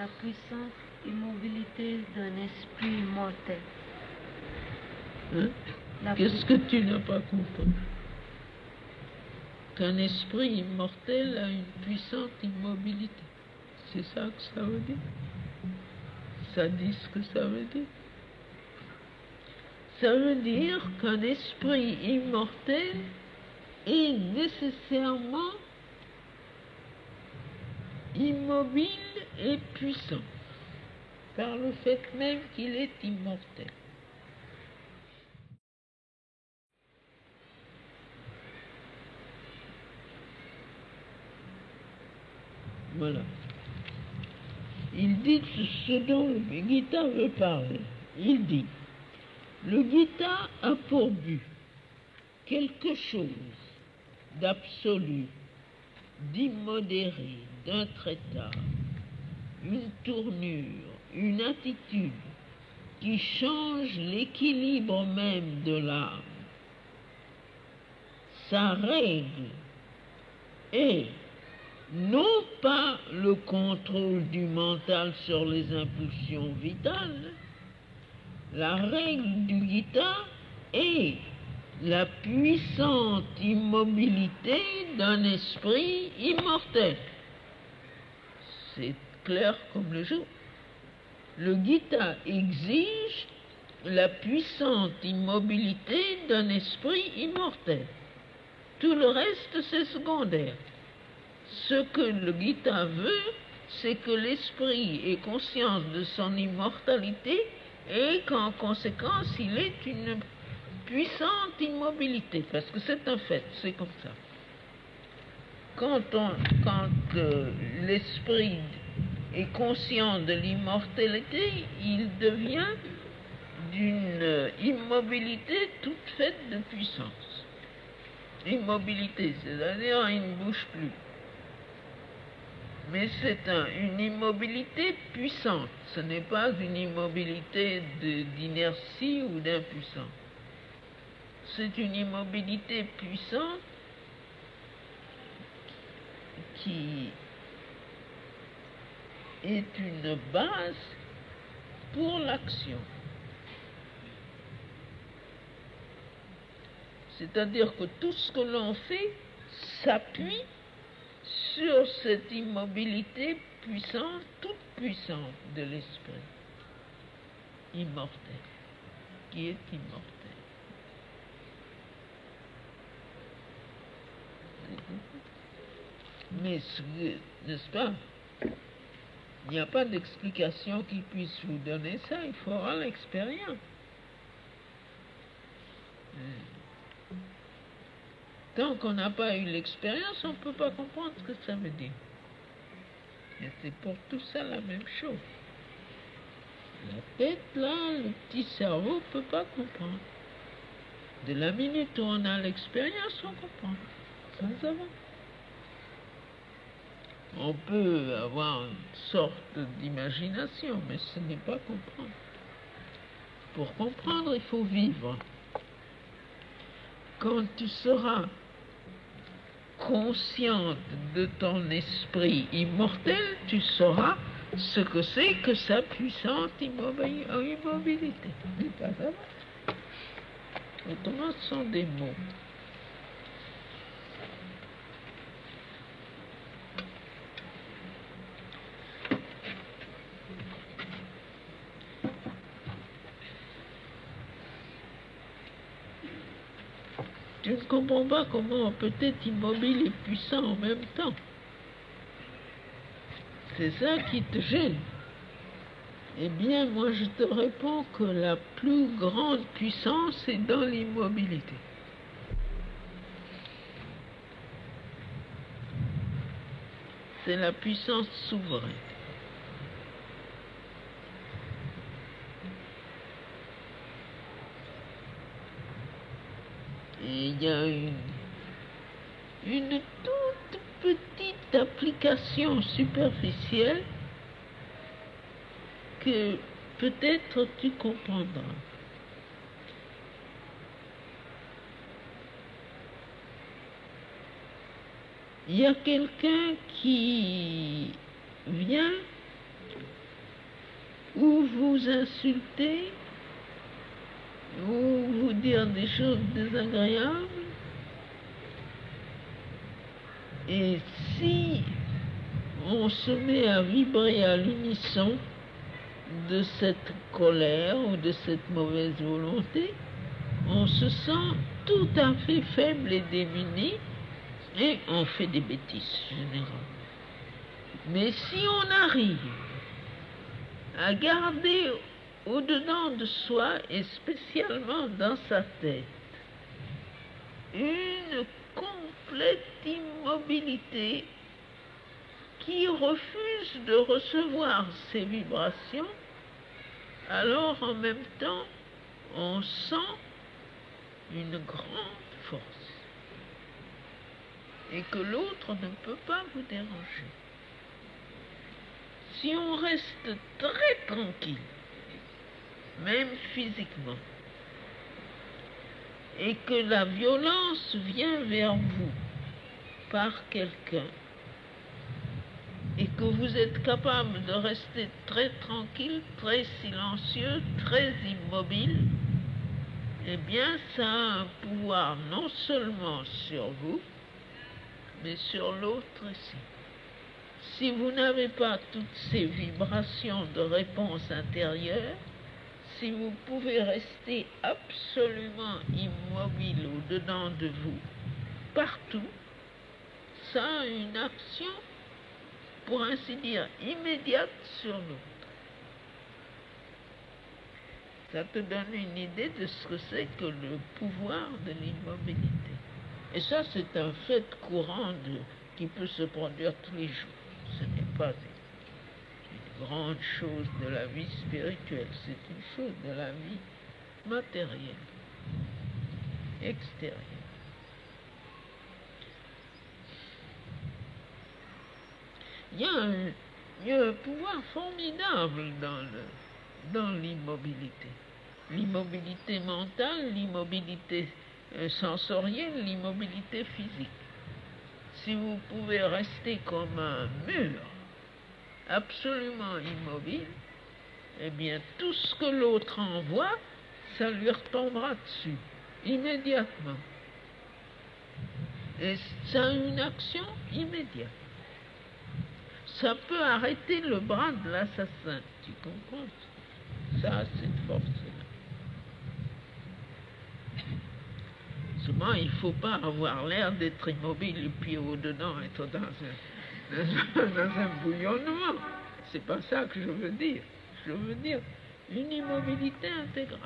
la puissante immobilité d'un esprit immortel. Hein? Qu'est-ce que tu n'as pas compris? Qu'un esprit immortel a une puissante immobilité. C'est ça que ça veut dire? Ça dit ce que ça veut dire? Ça veut dire qu'un esprit immortel est nécessairement immobile et puissant, par le fait même qu'il est immortel. Voilà. Il dit ce dont le Gita veut parler. Il dit, le Gita a pour but quelque chose d'absolu, d'immodéré, d'intraitable, une tournure, une attitude qui change l'équilibre même de l'âme. Sa règle est non pas le contrôle du mental sur les impulsions vitales, la règle du Gita est la puissante immobilité d'un esprit immortel. C'est clair comme le jour. Le Gita exige la puissante immobilité d'un esprit immortel. Tout le reste, c'est secondaire. Ce que le Gita veut, c'est que l'esprit ait conscience de son immortalité et qu'en conséquence, il ait une puissante immobilité, parce que c'est un fait, c'est comme ça. Quand l'esprit est conscient de l'immortalité, il devient d'une immobilité toute faite de puissance. Immobilité, c'est-à-dire il ne bouge plus. Mais c'est une immobilité puissante, ce n'est pas une immobilité d'inertie ou d'impuissance. C'est une immobilité puissante qui est une base pour l'action. C'est-à-dire que tout ce que l'on fait s'appuie sur cette immobilité puissante, toute puissante de l'esprit immortel, qui est immortel. Mais, n'est-ce pas, il n'y a pas d'explication qui puisse vous donner ça, il faudra l'expérience. Tant qu'on n'a pas eu l'expérience, on ne peut pas comprendre ce que ça veut dire. Et c'est pour tout ça la même chose. La tête, là, le petit cerveau ne peut pas comprendre. De la minute où on a l'expérience, on comprend. Sans avant. On peut avoir une sorte d'imagination, mais ce n'est pas comprendre. Pour comprendre, il faut vivre. Quand tu seras consciente de ton esprit immortel, tu sauras ce que c'est que sa puissante immobilité. Pas ça. Autrement, ce sont des mots. Tu ne comprends pas comment on peut être immobile et puissant en même temps. C'est ça qui te gêne. Eh bien, moi, je te réponds que la plus grande puissance est dans l'immobilité. C'est la puissance souveraine. Et il y a une toute petite application superficielle que peut-être tu comprendras. Il y a quelqu'un qui vient ou vous insulter, ou vous dire des choses désagréables. Et si on se met à vibrer à l'unisson de cette colère ou de cette mauvaise volonté, on se sent tout à fait faible et démuni et on fait des bêtises généralement. Mais si on arrive à garder au-dedans de soi et spécialement dans sa tête une complète immobilité qui refuse de recevoir ces vibrations, alors en même temps on sent une grande force et que l'autre ne peut pas vous déranger. Si on reste très tranquille, même physiquement, et que la violence vient vers vous par quelqu'un, et que vous êtes capable de rester très tranquille, très silencieux, très immobile, eh bien ça a un pouvoir non seulement sur vous, mais sur l'autre aussi. Si vous n'avez pas toutes ces vibrations de réponse intérieure, si vous pouvez rester absolument immobile au-dedans de vous, partout, ça a une action, pour ainsi dire, immédiate sur l'autre. Ça te donne une idée de ce que c'est que le pouvoir de l'immobilité. Et ça, c'est un fait courant qui peut se produire tous les jours. Ce n'est pas une grande chose de la vie spirituelle, c'est une chose de la vie matérielle, extérieure. Il y a un pouvoir formidable dans l'immobilité. L'immobilité mentale, l'immobilité sensorielle, l'immobilité physique. Si vous pouvez rester comme un mur, absolument immobile, eh bien tout ce que l'autre envoie, ça lui retombera dessus, immédiatement. Et ça a une action immédiate. Ça peut arrêter le bras de l'assassin, tu comprends? Ça a cette force-là. Seulement, il ne faut pas avoir l'air d'être immobile et puis au-dedans être dans un bouillonnement. C'est pas ça que je veux dire. Je veux dire une immobilité intégrale.